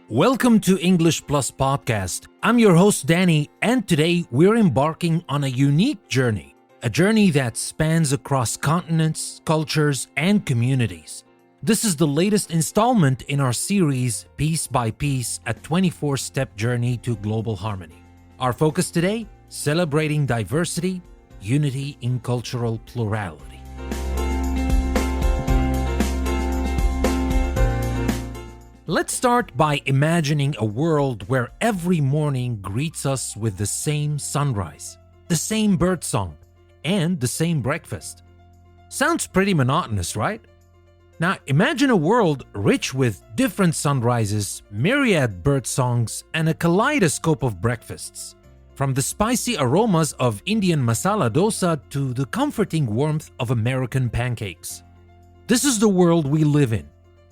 Welcome to English Plus Podcast. I'm your host Danny, and today we're embarking on a unique journey. A journey that spans across continents, cultures, and communities. This is the latest installment in our series, Piece by Piece, a 24-step journey to global harmony. Our focus today, celebrating diversity, unity in cultural plurality. Let's start by imagining a world where every morning greets us with the same sunrise, the same birdsong, and the same breakfast. Sounds pretty monotonous, right? Now imagine a world rich with different sunrises, myriad birdsongs, and a kaleidoscope of breakfasts. From the spicy aromas of Indian masala dosa to the comforting warmth of American pancakes. This is the world we live in.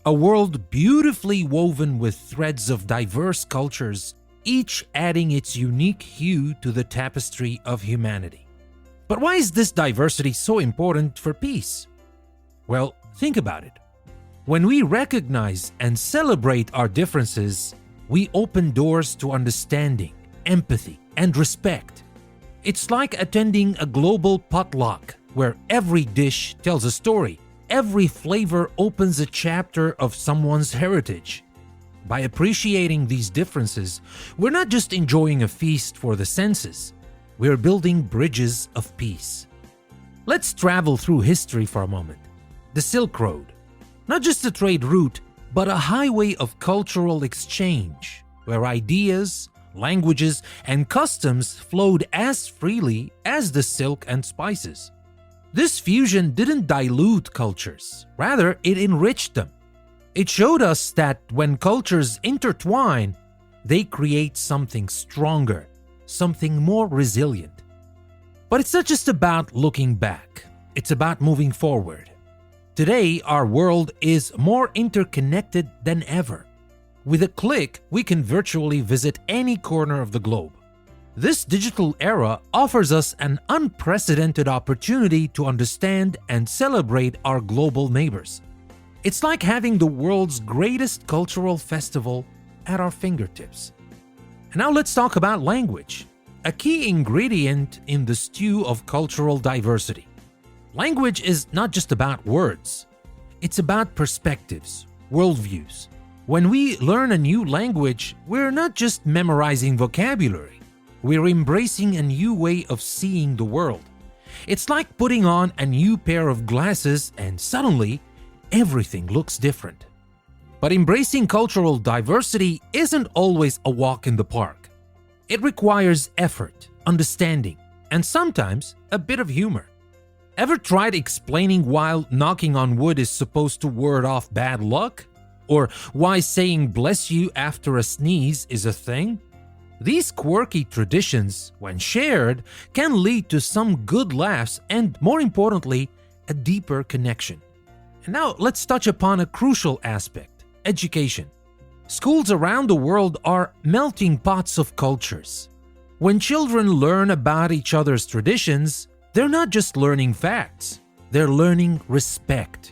A world beautifully woven with threads of diverse cultures, each adding its unique hue to the tapestry of humanity. But why is this diversity so important for peace? Well, think about it. When we recognize and celebrate our differences, we open doors to understanding, empathy, and respect. It's like attending a global potluck where every dish tells a story. Every flavor opens a chapter of someone's heritage. By appreciating these differences, we're not just enjoying a feast for the senses, we're building bridges of peace. Let's travel through history for a moment. The Silk Road. Not just a trade route, but a highway of cultural exchange, where ideas, languages, and customs flowed as freely as the silk and spices. This fusion didn't dilute cultures, rather it enriched them. It showed us that when cultures intertwine, they create something stronger, something more resilient. But it's not just about looking back, it's about moving forward. Today, our world is more interconnected than ever. With a click, we can virtually visit any corner of the globe. This digital era offers us an unprecedented opportunity to understand and celebrate our global neighbors. It's like having the world's greatest cultural festival at our fingertips. And now let's talk about language, a key ingredient in the stew of cultural diversity. Language is not just about words. It's about perspectives, worldviews. When we learn a new language, we're not just memorizing vocabulary. We're embracing a new way of seeing the world. It's like putting on a new pair of glasses and suddenly everything looks different. But embracing cultural diversity isn't always a walk in the park. It requires effort, understanding, and sometimes a bit of humor. Ever tried explaining why knocking on wood is supposed to ward off bad luck? Or why saying bless you after a sneeze is a thing? These quirky traditions, when shared, can lead to some good laughs and, more importantly, a deeper connection. And now let's touch upon a crucial aspect, education. Schools around the world are melting pots of cultures. When children learn about each other's traditions, they're not just learning facts, they're learning respect.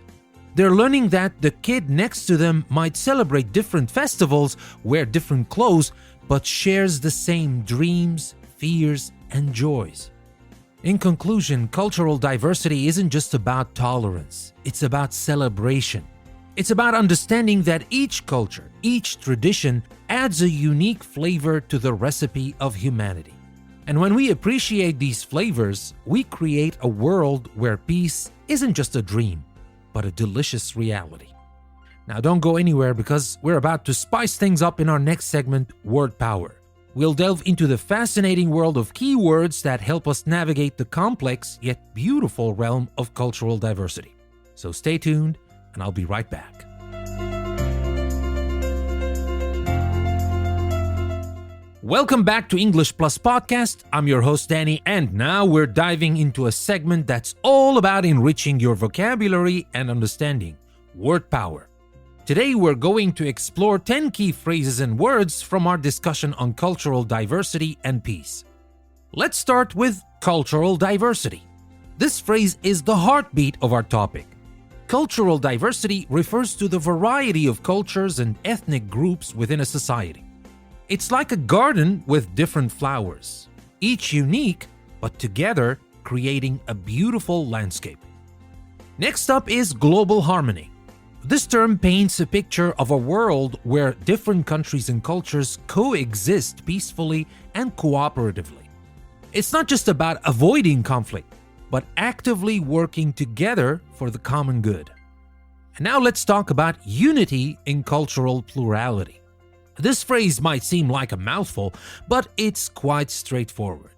They're learning that the kid next to them might celebrate different festivals, wear different clothes, but shares the same dreams, fears, and joys. In conclusion, cultural diversity isn't just about tolerance, it's about celebration. It's about understanding that each culture, each tradition adds a unique flavor to the recipe of humanity. And when we appreciate these flavors, we create a world where peace isn't just a dream, but a delicious reality. Now don't go anywhere because we're about to spice things up in our next segment, Word Power. We'll delve into the fascinating world of keywords that help us navigate the complex yet beautiful realm of cultural diversity. So stay tuned and I'll be right back. Welcome back to English Plus Podcast. I'm your host Danny, and now we're diving into a segment that's all about enriching your vocabulary and understanding, Word Power. Today we're going to explore 10 key phrases and words from our discussion on cultural diversity and peace. Let's start with cultural diversity. This phrase is the heartbeat of our topic. Cultural diversity refers to the variety of cultures and ethnic groups within a society. It's like a garden with different flowers, each unique, but together creating a beautiful landscape. Next up is global harmony. This term paints a picture of a world where different countries and cultures coexist peacefully and cooperatively. It's not just about avoiding conflict, but actively working together for the common good. And now let's talk about unity in cultural plurality. This phrase might seem like a mouthful, but it's quite straightforward.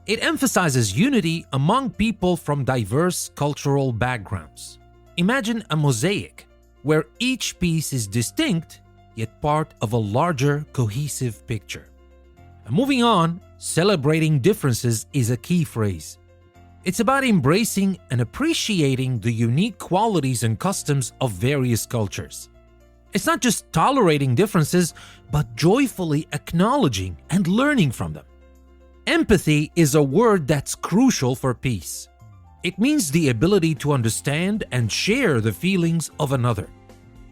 It emphasizes unity among people from diverse cultural backgrounds. Imagine a mosaic, where each piece is distinct, yet part of a larger, cohesive picture. And moving on, celebrating differences is a key phrase. It's about embracing and appreciating the unique qualities and customs of various cultures. It's not just tolerating differences, but joyfully acknowledging and learning from them. Empathy is a word that's crucial for peace. It means the ability to understand and share the feelings of another.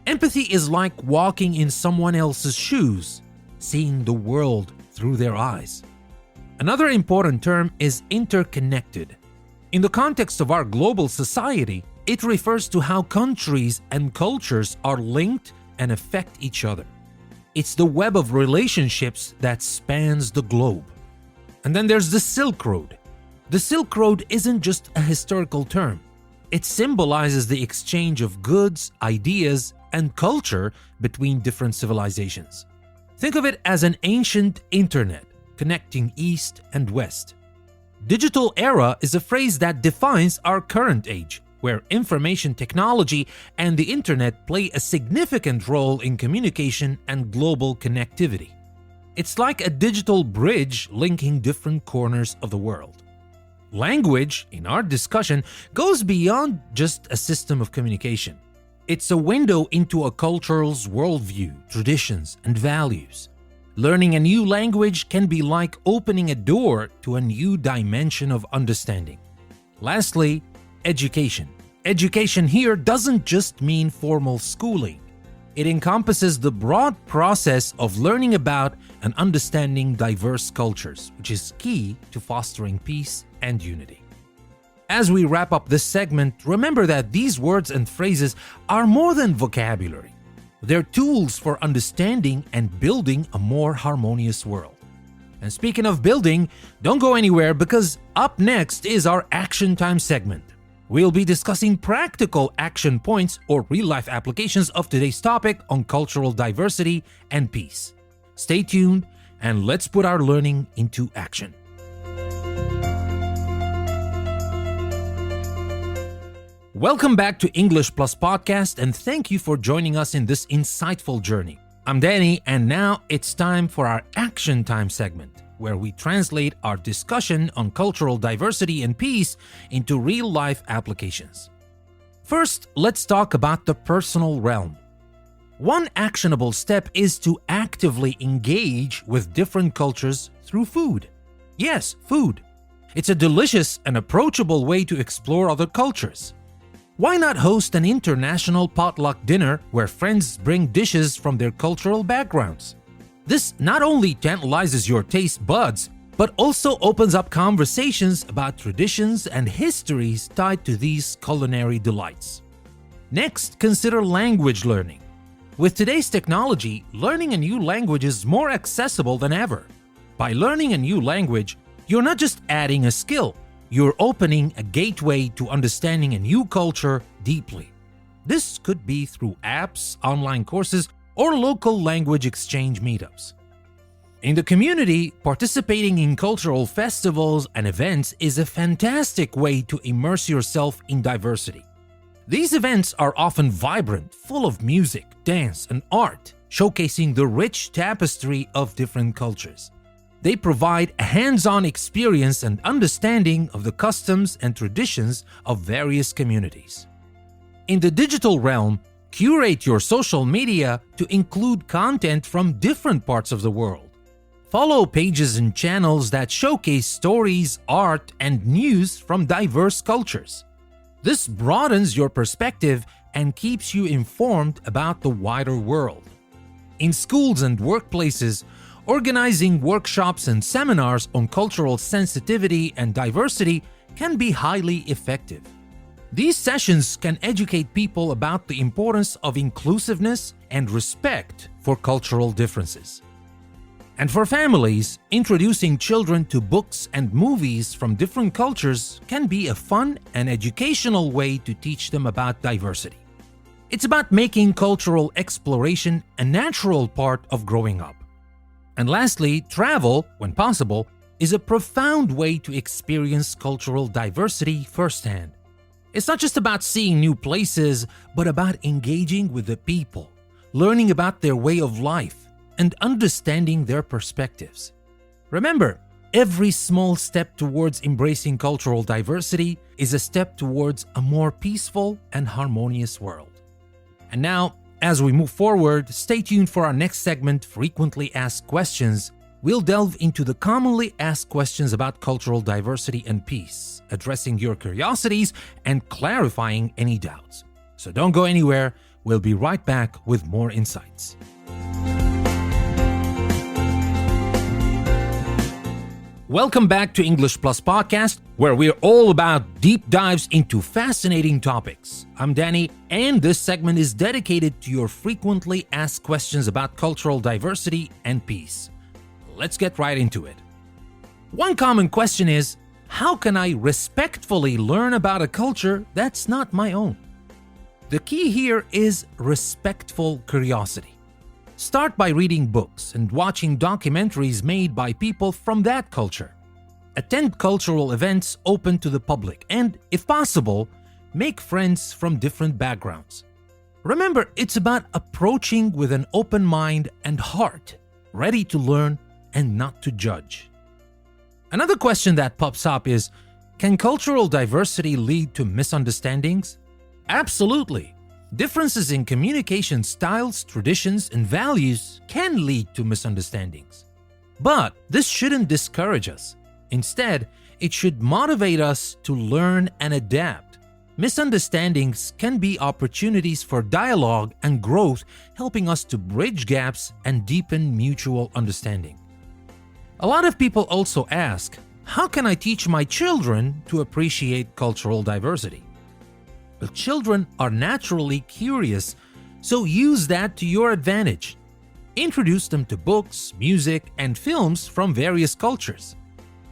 Empathy is like walking in someone else's shoes, seeing the world through their eyes. Another important term is interconnected. In the context of our global society, it refers to how countries and cultures are linked and affect each other. It's the web of relationships that spans the globe. And then there's the Silk Road. The Silk Road isn't just a historical term. It symbolizes the exchange of goods, ideas, and culture between different civilizations. Think of it as an ancient internet connecting East and West. Digital era is a phrase that defines our current age, where information technology and the internet play a significant role in communication and global connectivity. It's like a digital bridge linking different corners of the world. Language, in our discussion, goes beyond just a system of communication. It's a window into a culture's worldview, traditions, and values. Learning a new language can be like opening a door to a new dimension of understanding. Lastly, education. Education here doesn't just mean formal schooling. It encompasses the broad process of learning about and understanding diverse cultures, which is key to fostering peace and unity. As we wrap up this segment, remember that these words and phrases are more than vocabulary. They're tools for understanding and building a more harmonious world. And speaking of building, don't go anywhere because up next is our Action Time segment. We'll be discussing practical action points or real-life applications of today's topic on cultural diversity and peace. Stay tuned and let's put our learning into action. Welcome back to English Plus Podcast and thank you for joining us in this insightful journey. I'm Danny and now it's time for our Action Time segment, where we translate our discussion on cultural diversity and peace into real-life applications. First, let's talk about the personal realm. One actionable step is to actively engage with different cultures through food. Yes, food. It's a delicious and approachable way to explore other cultures. Why not host an international potluck dinner where friends bring dishes from their cultural backgrounds? This not only tantalizes your taste buds, but also opens up conversations about traditions and histories tied to these culinary delights. Next, consider language learning. With today's technology, learning a new language is more accessible than ever. By learning a new language, you're not just adding a skill, you're opening a gateway to understanding a new culture deeply. This could be through apps, online courses, or local language exchange meetups. In the community, participating in cultural festivals and events is a fantastic way to immerse yourself in diversity. These events are often vibrant, full of music, dance, and art, showcasing the rich tapestry of different cultures. They provide a hands-on experience and understanding of the customs and traditions of various communities. In the digital realm, curate your social media to include content from different parts of the world. Follow pages and channels that showcase stories, art, and news from diverse cultures. This broadens your perspective and keeps you informed about the wider world. In schools and workplaces, organizing workshops and seminars on cultural sensitivity and diversity can be highly effective. These sessions can educate people about the importance of inclusiveness and respect for cultural differences. And for families, introducing children to books and movies from different cultures can be a fun and educational way to teach them about diversity. It's about making cultural exploration a natural part of growing up. And lastly, travel, when possible, is a profound way to experience cultural diversity firsthand. It's not just about seeing new places, but about engaging with the people, learning about their way of life, and understanding their perspectives. Remember, every small step towards embracing cultural diversity is a step towards a more peaceful and harmonious world. And now, as we move forward, stay tuned for our next segment, Frequently Asked Questions. We'll delve into the commonly asked questions about cultural diversity and peace, addressing your curiosities and clarifying any doubts. So don't go anywhere, we'll be right back with more insights. Welcome back to English Plus Podcast, where we're all about deep dives into fascinating topics. I'm Danny, and this segment is dedicated to your frequently asked questions about cultural diversity and peace. Let's get right into it. One common question is, how can I respectfully learn about a culture that's not my own? The key here is respectful curiosity. Start by reading books and watching documentaries made by people from that culture. Attend cultural events open to the public and, if possible, make friends from different backgrounds. Remember, it's about approaching with an open mind and heart, ready to learn and not to judge. Another question that pops up is, can cultural diversity lead to misunderstandings? Absolutely. Differences in communication styles, traditions, and values can lead to misunderstandings. But this shouldn't discourage us. Instead, it should motivate us to learn and adapt. Misunderstandings can be opportunities for dialogue and growth, helping us to bridge gaps and deepen mutual understanding. A lot of people also ask, how can I teach my children to appreciate cultural diversity? But children are naturally curious, so use that to your advantage. Introduce them to books, music, and films from various cultures.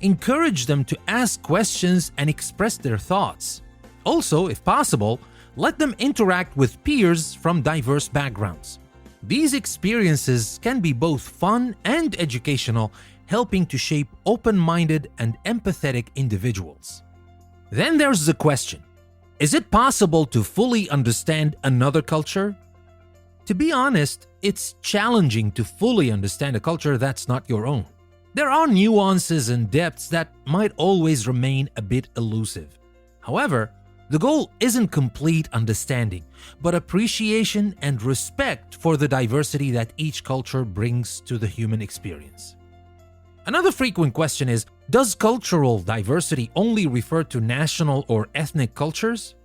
Encourage them to ask questions and express their thoughts. Also, if possible, let them interact with peers from diverse backgrounds. These experiences can be both fun and educational, helping to shape open-minded and empathetic individuals. Then there's the question, is it possible to fully understand another culture? To be honest, it's challenging to fully understand a culture that's not your own. There are nuances and depths that might always remain a bit elusive. However, the goal isn't complete understanding, but appreciation and respect for the diversity that each culture brings to the human experience. Another frequent question is, does cultural diversity only refer to national or ethnic cultures?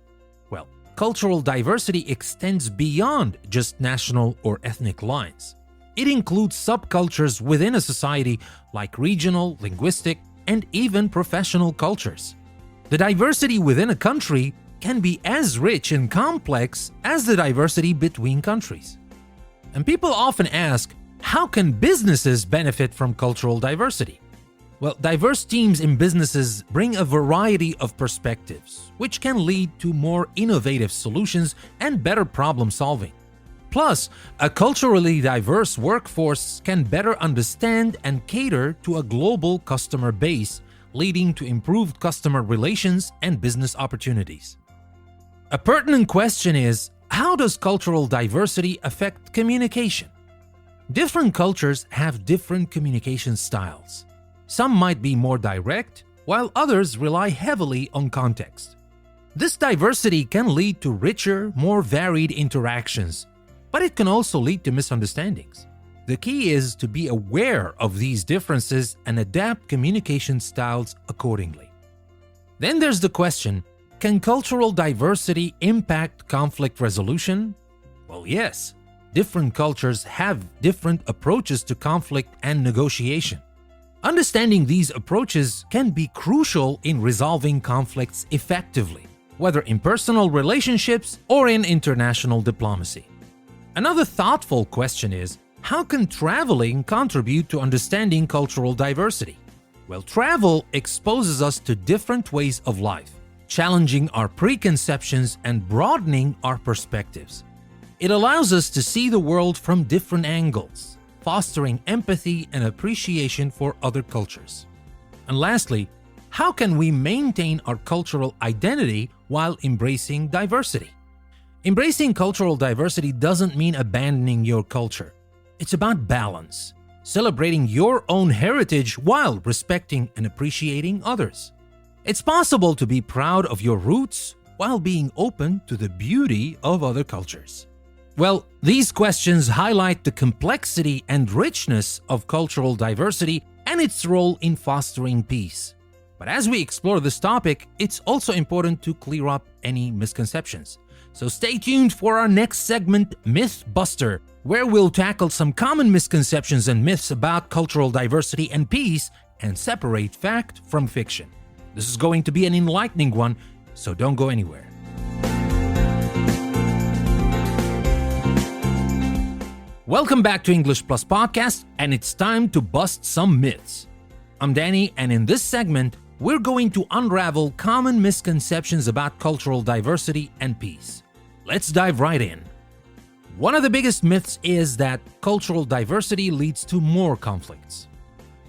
Well, cultural diversity extends beyond just national or ethnic lines. It includes subcultures within a society like regional, linguistic, and even professional cultures. The diversity within a country can be as rich and complex as the diversity between countries. And people often ask, how can businesses benefit from cultural diversity? Well, diverse teams in businesses bring a variety of perspectives, which can lead to more innovative solutions and better problem solving. Plus, a culturally diverse workforce can better understand and cater to a global customer base, leading to improved customer relations and business opportunities. A pertinent question is, how does cultural diversity affect communication? Different cultures have different communication styles. Some might be more direct, while others rely heavily on context. This diversity can lead to richer, more varied interactions, but it can also lead to misunderstandings. The key is to be aware of these differences and adapt communication styles accordingly. Then there's the question, can cultural diversity impact conflict resolution? Well, yes. Different cultures have different approaches to conflict and negotiation. Understanding these approaches can be crucial in resolving conflicts effectively, whether in personal relationships or in international diplomacy. Another thoughtful question is, how can traveling contribute to understanding cultural diversity? Well, travel exposes us to different ways of life, challenging our preconceptions and broadening our perspectives. It allows us to see the world from different angles, fostering empathy and appreciation for other cultures. And lastly, how can we maintain our cultural identity while embracing diversity? Embracing cultural diversity doesn't mean abandoning your culture. It's about balance, celebrating your own heritage while respecting and appreciating others. It's possible to be proud of your roots while being open to the beauty of other cultures. Well, these questions highlight the complexity and richness of cultural diversity and its role in fostering peace. But as we explore this topic, it's also important to clear up any misconceptions. So stay tuned for our next segment, Myth Buster, where we'll tackle some common misconceptions and myths about cultural diversity and peace and separate fact from fiction. This is going to be an enlightening one, so don't go anywhere. Welcome back to English Plus Podcast, and it's time to bust some myths. I'm Danny, and in this segment, we're going to unravel common misconceptions about cultural diversity and peace. Let's dive right in. One of the biggest myths is that cultural diversity leads to more conflicts.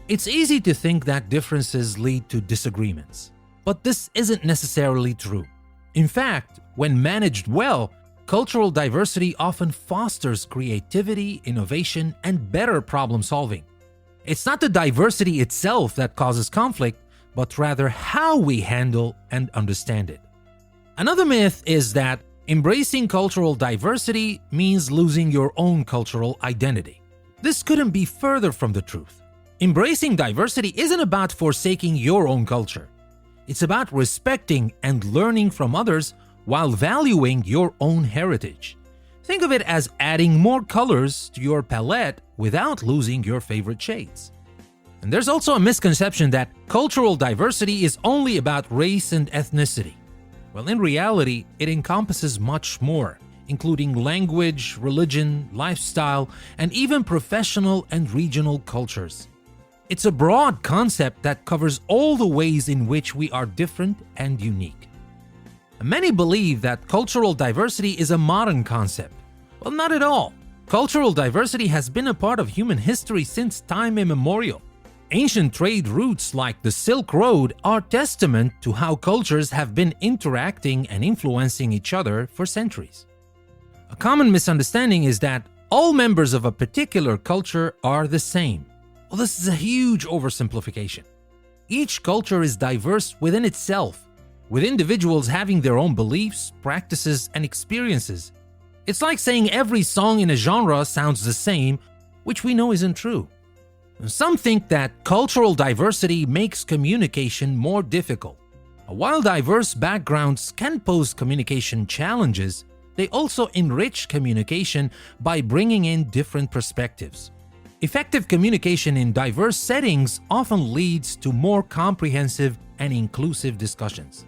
It's easy to think that differences lead to disagreements, but this isn't necessarily true. In fact, when managed well, cultural diversity often fosters creativity, innovation, and better problem solving. It's not the diversity itself that causes conflict, but rather how we handle and understand it. Another myth is that embracing cultural diversity means losing your own cultural identity. This couldn't be further from the truth. Embracing diversity isn't about forsaking your own culture. It's about respecting and learning from others while valuing your own heritage. Think of it as adding more colors to your palette without losing your favorite shades. And there's also a misconception that cultural diversity is only about race and ethnicity. Well, in reality, it encompasses much more, including language, religion, lifestyle, and even professional and regional cultures. It's a broad concept that covers all the ways in which we are different and unique. Many believe that cultural diversity is a modern concept. Well, not at all. Cultural diversity has been a part of human history since time immemorial. Ancient trade routes like the Silk Road are testament to how cultures have been interacting and influencing each other for centuries. A common misunderstanding is that all members of a particular culture are the same. Well, this is a huge oversimplification. Each culture is diverse within itself, with individuals having their own beliefs, practices, and experiences. It's like saying every song in a genre sounds the same, which we know isn't true. Some think that cultural diversity makes communication more difficult. While diverse backgrounds can pose communication challenges, they also enrich communication by bringing in different perspectives. Effective communication in diverse settings often leads to more comprehensive and inclusive discussions.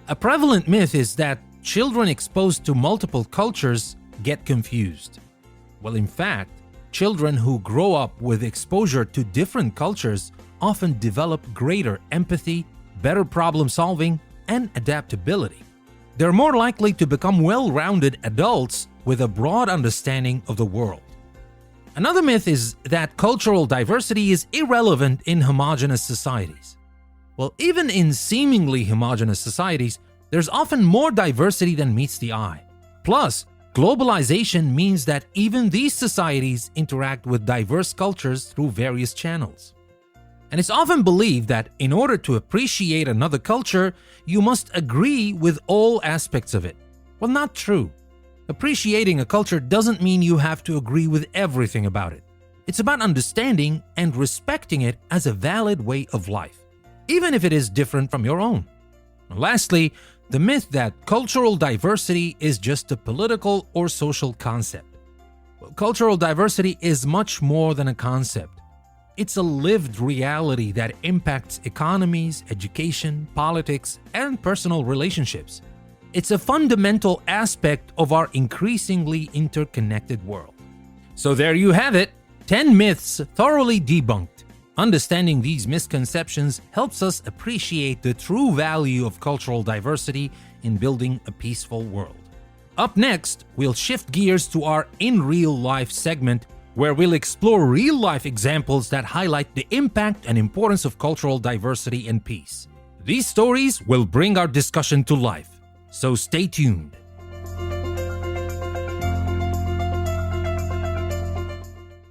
A prevalent myth is that children exposed to multiple cultures get confused. Well, in fact, children who grow up with exposure to different cultures often develop greater empathy, better problem solving, and adaptability. They're more likely to become well-rounded adults with a broad understanding of the world. Another myth is that cultural diversity is irrelevant in homogeneous societies. Well, even in seemingly homogeneous societies, there's often more diversity than meets the eye. Plus, globalization means that even these societies interact with diverse cultures through various channels. And it's often believed that in order to appreciate another culture, you must agree with all aspects of it. Well, not true. Appreciating a culture doesn't mean you have to agree with everything about it. It's about understanding and respecting it as a valid way of life, even if it is different from your own. And lastly, the myth that cultural diversity is just a political or social concept. Well, cultural diversity is much more than a concept. It's a lived reality that impacts economies, education, politics, and personal relationships. It's a fundamental aspect of our increasingly interconnected world. So there you have it, 10 myths thoroughly debunked. Understanding these misconceptions helps us appreciate the true value of cultural diversity in building a peaceful world. Up next, we'll shift gears to our In Real Life segment, where we'll explore real-life examples that highlight the impact and importance of cultural diversity and peace. These stories will bring our discussion to life, so stay tuned.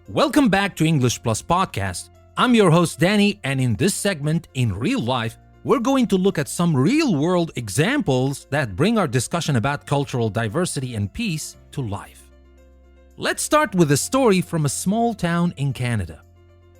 Welcome back to English Plus Podcast. I'm your host Danny, and in this segment, In Real Life, we're going to look at some real-world examples that bring our discussion about cultural diversity and peace to life. Let's start with a story from a small town in Canada.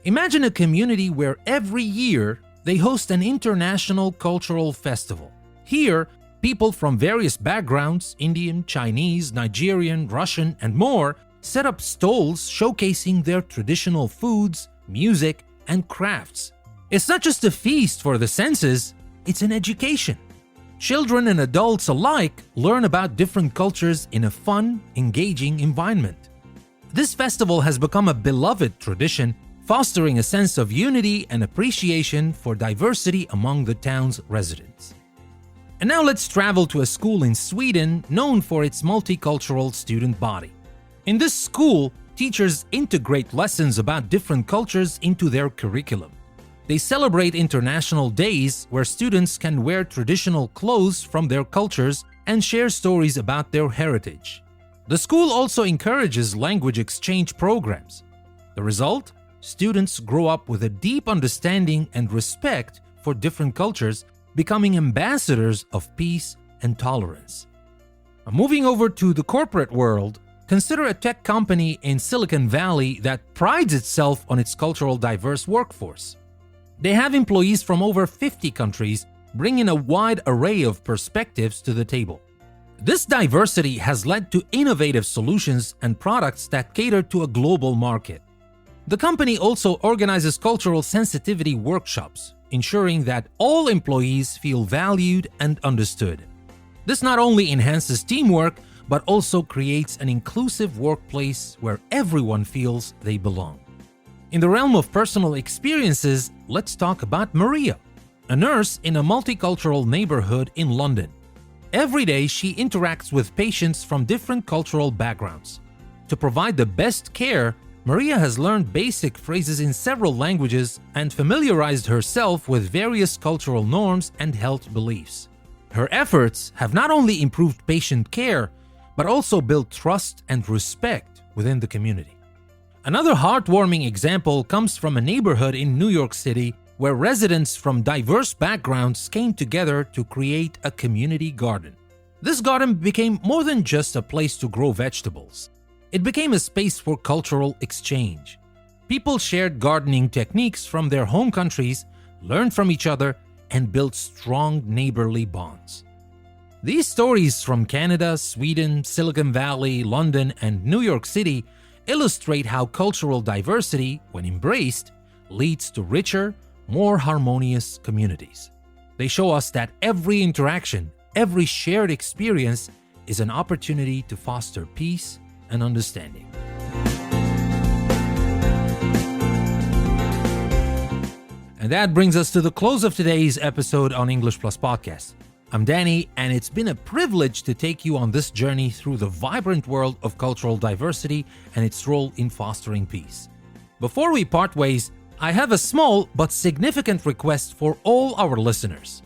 Imagine a community where every year they host an international cultural festival. Here, people from various backgrounds, Indian, Chinese, Nigerian, Russian, and more, set up stalls showcasing their traditional foods, music, and crafts. It's not just a feast for the senses, it's an education. Children and adults alike learn about different cultures in a fun, engaging environment. This festival has become a beloved tradition, fostering a sense of unity and appreciation for diversity among the town's residents. And now let's travel to a school in Sweden known for its multicultural student body. In this school, teachers integrate lessons about different cultures into their curriculum. They celebrate international days where students can wear traditional clothes from their cultures and share stories about their heritage. The school also encourages language exchange programs. The result? Students grow up with a deep understanding and respect for different cultures, becoming ambassadors of peace and tolerance. Moving over to the corporate world, consider a tech company in Silicon Valley that prides itself on its cultural diverse workforce. They have employees from over 50 countries, bringing a wide array of perspectives to the table. This diversity has led to innovative solutions and products that cater to a global market. The company also organizes cultural sensitivity workshops, ensuring that all employees feel valued and understood. This not only enhances teamwork, but also creates an inclusive workplace where everyone feels they belong. In the realm of personal experiences, let's talk about Maria, a nurse in a multicultural neighborhood in London. Every day, she interacts with patients from different cultural backgrounds. To provide the best care, Maria has learned basic phrases in several languages and familiarized herself with various cultural norms and health beliefs. Her efforts have not only improved patient care, but also built trust and respect within the community. Another heartwarming example comes from a neighborhood in New York City where residents from diverse backgrounds came together to create a community garden. This garden became more than just a place to grow vegetables. It became a space for cultural exchange. People shared gardening techniques from their home countries, learned from each other, and built strong neighborly bonds. These stories from Canada, Sweden, Silicon Valley, London, and New York City illustrate how cultural diversity, when embraced, leads to richer, more harmonious communities. They show us that every interaction, every shared experience is an opportunity to foster peace and understanding. And that brings us to the close of today's episode on English Plus Podcast. I'm Danny, and it's been a privilege to take you on this journey through the vibrant world of cultural diversity and its role in fostering peace. Before we part ways, I have a small but significant request for all our listeners.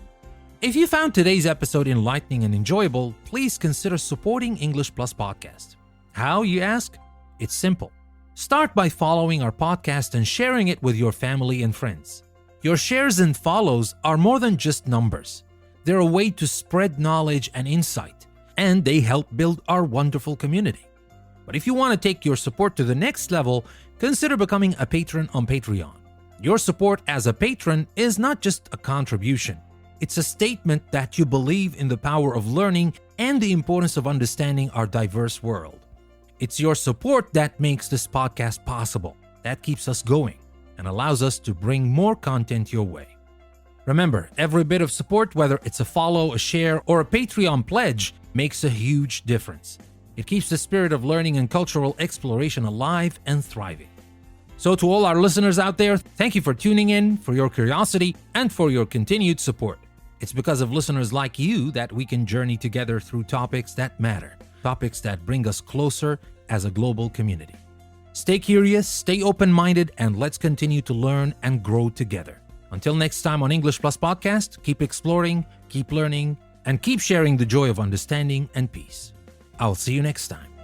If you found today's episode enlightening and enjoyable, please consider supporting English Plus Podcast. How, you ask? It's simple. Start by following our podcast and sharing it with your family and friends. Your shares and follows are more than just numbers. They're a way to spread knowledge and insight, and they help build our wonderful community. But if you want to take your support to the next level, consider becoming a patron on Patreon. Your support as a patron is not just a contribution. It's a statement that you believe in the power of learning and the importance of understanding our diverse world. It's your support that makes this podcast possible, that keeps us going, and allows us to bring more content your way. Remember, every bit of support, whether it's a follow, a share, or a Patreon pledge, makes a huge difference. It keeps the spirit of learning and cultural exploration alive and thriving. So to all our listeners out there, thank you for tuning in, for your curiosity, and for your continued support. It's because of listeners like you that we can journey together through topics that matter, topics that bring us closer as a global community. Stay curious, stay open-minded, and let's continue to learn and grow together. Until next time on English Plus Podcast, keep exploring, keep learning, and keep sharing the joy of understanding and peace. I'll see you next time.